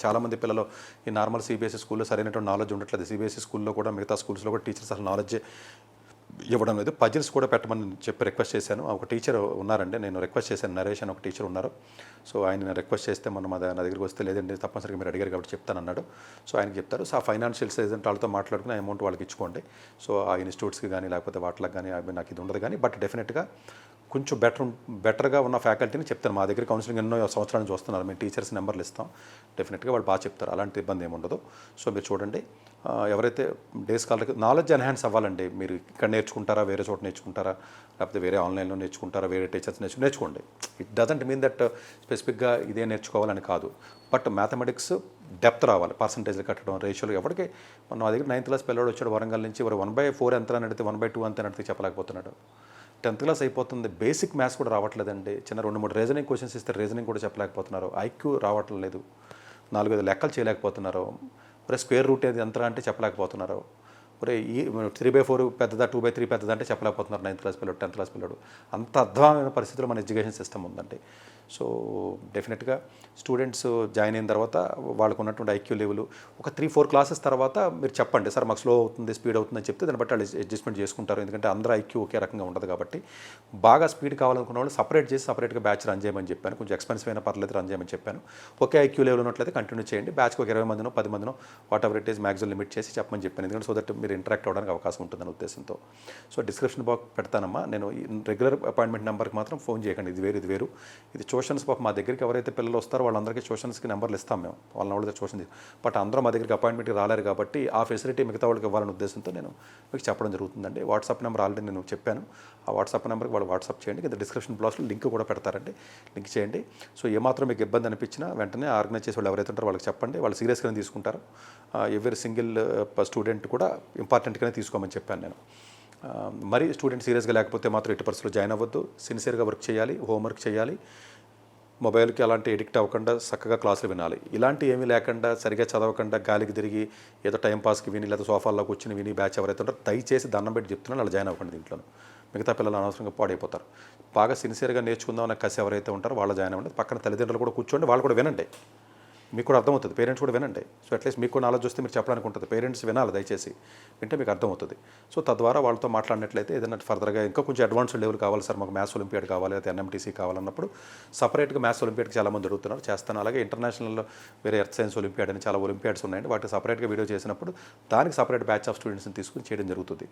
చాలామంది పిల్లలు ఈ నార్మల్ సిబిఎస్ఈ స్కూల్లో సరైనటువంటి నాలెడ్జ్ ఉండట్లేదు. సిబిఎస్ఈ స్కూల్లో కూడా మిగతా స్కూల్స్లో కూడా టీచర్స్ అసలు నాలెడ్జ్ ఇవ్వడం లేదు. పజిల్స్ కూడా పెట్టమని చెప్పి రిక్వెస్ట్ చేశాను. ఒక టీచర్ ఉన్నారండి, నేను రిక్వెస్ట్ చేశాను. నరేష్ అని ఒక టీచర్ ఉన్నారు. సో ఆయన రిక్వెస్ట్ చేస్తే మొన్న నా దగ్గరికి వస్తే లేదండి తప్పనిసరిగా మీరు అడిగారు కాబట్టి చెప్తానన్నాడు. సో ఆయనకి చెప్తారు. సో ఆ ఫైనాన్షియల్స్ ఏజెంట్ వాళ్ళతో మాట్లాడుకుని ఆ అమౌంట్ వాళ్ళకి ఇచ్చుకోండి. సో ఆ ఇన్స్టిట్యూట్స్కి కానీ లేకపోతే వాటికి కానీ నాకు ఇది ఉండదు కానీ బట్ డెఫినెట్గా కొంచెం బెటర్గా ఉన్న ఫ్యాకల్టీని చెప్తాను. మా దగ్గర కౌన్సిలింగ్ ఎన్నో సంవత్సరాలు చూస్తున్నారు. మేము టీచర్స్ నెంబర్లు ఇస్తాం. డెఫినెట్గా వాళ్ళు బాగా చెప్తారు. అలాంటి ఇబ్బంది ఏమి ఉండదు. సో మీరు చూడండి, ఎవరైతే డే స్కాలర్కి నాలెడ్జ్ ఎన్హాన్స్ అవ్వాలండి. మీరు ఇక్కడ నేర్చుకుంటారా, వేరే చోట నేర్చుకుంటారా, లేకపోతే వేరే ఆన్లైన్లో నేర్చుకుంటారా, వేరే టీచర్స్ నేర్చుకోండి. ఇట్ డజంట్ మీన్ దట్ స్పెసిఫిక్గా ఇదే నేర్చుకోవాలని కాదు. బట్ మ్యాథమెటిక్స్ డెప్త్ రావాలి. పర్సంటేజ్లు కట్టడం, రేషియోలు ఎవరికి మన మా దగ్గర 9th క్లాస్ పిల్లవాడు వచ్చాడు వరంగల్ నుంచి. 1/4 ఎంత అని అడిగితే 1/2 అంత అని అడిగితే చెప్పలేకపోతున్నాడు. 10th క్లాస్ అయిపోతుంది, బేసిక్ మ్యాథ్స్ కూడా రావట్లేదండి. చిన్న 2-3 రీజనింగ్ క్వశ్చన్స్ ఇస్తే రీజనింగ్ కూడా చెప్పలేకపోతున్నారు. ఐక్యూ రావట్లేదు. 4-5 లెక్కలు చేయలేకపోతున్నారు. ఒరే స్క్వేర్ రూట్ ఏది ఎంత అంటే చెప్పలేకపోతున్నారు. ఒరే ఈ 3/4 పెద్దదా 2/3 పెద్దదా అంటే చెప్పలేకపోతున్నారు 9th క్లాస్ పిల్లడు, 10th క్లాస్ పిల్లడు. అంత అద్భుతమైన పరిస్థితుల్లో మన ఎడ్యుకేషన్ సిస్టమ్ ఉందండి. సో డెఫినెట్గా స్టూడెంట్స్ జాయిన్ అయిన తర్వాత వాళ్ళకు ఉన్నటువంటి ఐక్యూ లెవెల్ ఒక 3-4 క్లాసెస్ తర్వాత మీరు చెప్పండి, సార్ మాకు స్లో అవుతుంది, స్పీడ్ అవుతుంది అని చెప్తే దాన్ని బట్టి వాళ్ళు అడ్జస్ట్మెంట్ చేసుకుంటారు. ఎందుకంటే అందరూ ఐక్యూ ఒకే రకంగా ఉండదు కాబట్టి బాగా స్పీడ్ కావాలనుకున్న వాళ్ళు సపరేట్ చేసి సపరేట్గా బ్యాచ్ రన్ చేయమని చెప్పాను. కొంచెం ఎక్స్పెన్సివ్ అయినా పర్లేదు రన్ చేయమని చెప్పాను. ఒకే ఐక్యూ లెవెల్ ఉన్నట్లయితే కంటిన్యూ చేయండి. బ్యాచ్కి ఒక 20 మందినో 10 మందినో whatever it is maximum limit చేసి చెప్పమని చెప్పాను. ఎందుకంటే సో దట్ మీరు ఇంటరాక్ట్ అవ్వడానికి అవకాశం ఉంటుందనే ఉద్దేశంతో. సో డిస్క్రిప్షన్ బాక్స్ పెడతానమ్మా. నేను రెగ్యులర్ అపాయింట్మెంట్ నెంబర్కి మాత్రం ఫోన్ చేయకండి. ఇది వేరు. ఇది ట్యూషన్స్ పాప మా దగ్గరికి ఎవరైతే పిల్లలు వస్తారో వాళ్ళందరికీ ట్యూషన్స్కి నెంబర్లు ఇస్తాం మేము. వాళ్ళ ట్యూషన్ బట్ అందరూ మా దగ్గరికి అపాయింట్మెంట్కి రాలేరు కాబట్టి ఆ ఫెసిలిటీ మిగతా వాళ్ళకి ఇవ్వాలనే ఉద్దేశంతో నేను మీకు చెప్పడం జరుగుతుందండి. వాట్సాప్ నెంబర్ ఆల్రెడీ నేను చెప్పాను. ఆ వాట్సాప్ నెంబర్కి వాళ్ళు వాట్సాప్ చేయండి. కింద డిస్క్రిప్షన్ బాక్స్లో లింక్ కూడా పెడతారండి. లింక్ చేయండి. సో ఏమాత్రం మీకు ఇబ్బంది అనిపించినా వెంటనే ఆర్గనైజ్ చేసే వాళ్ళు ఎవరైతే ఉంటారో వాళ్ళకి చెప్పండి. వాళ్ళు సీరియస్గానే తీసుకుంటారు. ఎవరి సింగిల్ స్టూడెంట్ కూడా ఇంపార్టెంట్గానే తీసుకోమని చెప్పాను నేను. మరి స్టూడెంట్ సీరియస్గా లేకపోతే మాత్రం ఎట్టి పరిస్థితుల్లో జాయిన్ అవ్వద్దు. సిన్సియర్గా వర్క్ చేయాలి, హోంవర్క్ చేయాలి, మొబైల్కి అలాంటి ఎడిక్ట్ అవ్వకుండా చక్కగా క్లాసులు వినాలి. ఇలాంటి ఏమీ లేకుండా సరిగా చదవకుండా గాలికి తిరిగి ఏదో టైంపాస్కి విని లేదా సోఫాల్లో కూర్చుని విని బ్యాచ్ ఎవరైతే ఉంటారో దయచేసి దండం పెట్టి చెప్తున్నా వాళ్ళు జాయిన్ అవ్వకండి. దీంట్లో మిగతా పిల్లలు అనవసరంగా పాడైపోతారు. బాగా సిన్సియర్గా నేర్చుకుందాం అన్న కసి ఎవరైతే ఉంటారో వాళ్ళ జాయిన్ అవ్వండి. పక్కన తల్లిదండ్రులు కూడా కూర్చోండి, వాళ్ళు కూడా వినండి. మీకు కూడా అర్థమవుతుంది. పేరెంట్స్ కూడా వినండి. సో అట్లీస్ట్ మీకు కూడా నాలెడ్జ్ వస్తే మీరు చెప్పడానికి ఉంటుంది. పేరెంట్స్ వినాలి దయచేసి, వింటే మీకు అర్థమవుతుంది. సో తద్వారా వాళ్ళతో మాట్లాడినట్లయితే ఏదైనా ఫర్దర్గా ఇంకా కొంచెం అడ్వాన్స్డ్ లెవెల్ కావాలి సార్, మాకు మ్యాథ్స్ ఒలింపియాడ్ కావాలి, లేదా ఎన్ఎంటీసీ కావాలన్నప్పుడు సపరేట్గా మ్యాథ్స్ ఒలింపియాడ్కి చాలామంది అడుగుతున్నారు, చేస్తాను. అలాగే ఇంటర్నేషనల్లో వేరే ఎర్త్ సైన్స్ ఒలింపియాడ్ అని చాలా ఒలింపియాడ్స్ ఉన్నాయండి. వాటికి సపరేట్గా వీడియో చేసినప్పుడు దానికి సపరేట్ బ్యాచ్ ఆఫ్ స్టూడెంట్స్ని తీసుకుని చేయడం జరుగుతుంది.